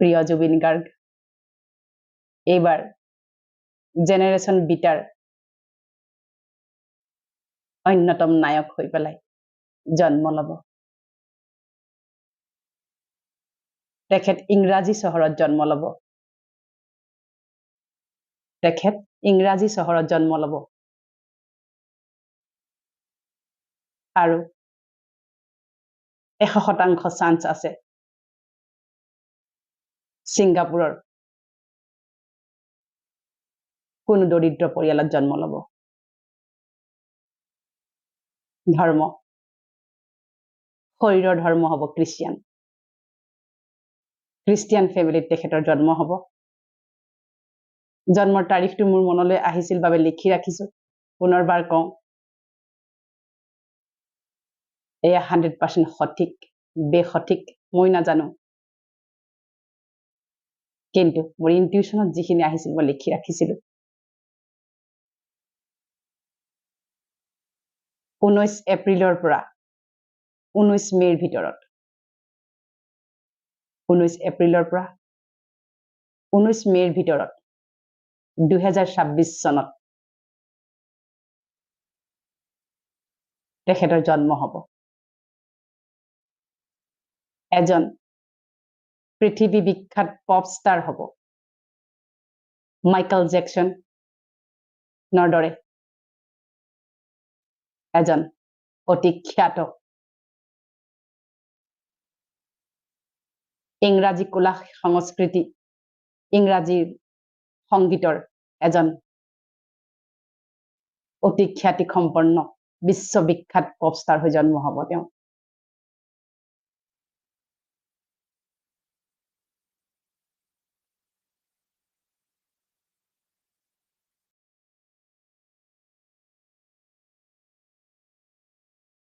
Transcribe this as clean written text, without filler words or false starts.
প্ৰিয় জুবিন গাৰ্গ এইবাৰ generation bitter অন্যতম নায়ক হৈ পেলাই জন্ম ল'ব। তেখেত ইংৰাজী চহৰত জন্ম ল'ব। তেখেত ইংৰাজী চহৰত জন্ম ল'ব। আৰু 100% চান্স আছে ছিংগাপুৰৰ কোনো দৰিদ্ৰ পৰিয়ালত জন্ম ল'ব। ধৰ্ম শৰীৰৰ ধৰ্ম হ'ব খ্ৰীষ্টিয়ান। খ্ৰীষ্টিয়ান ফেমিলিত তেখেতৰ জন্ম হ'ব। জন্মৰ তাৰিখটো মোৰ মনলৈ আহিছিল বাবে লিখি ৰাখিছো। পুনৰবাৰ কওঁ, এয়া 100% সঠিক বেসঠিক মই নাজানো, কিন্তু মোৰ ইনটিউশ্যনত যিখিনি আহিছিল মই লিখি ৰাখিছিলো। 19 এপ্ৰিলৰ পৰা 19 মে'ৰ ভিতৰত 19 এপ্ৰিলৰ পৰা 19 মে'ৰ ভিতৰত 2026 চনত তেখেতৰ জন্ম হ'ব। এজন পৃথিৱী বিখ্যাত পপ ষ্টাৰ হ'ব। মাইকেল জেকচনৰ দৰে এজন অতি খ্যাত ইংৰাজী কলা সংস্কৃতি ইংৰাজী সংগীতৰ এজন অতি খ্যাতিসম্পন্ন বিশ্ববিখ্যাত পপ ষ্টাৰ হৈ জন্ম হ'ব তেওঁ।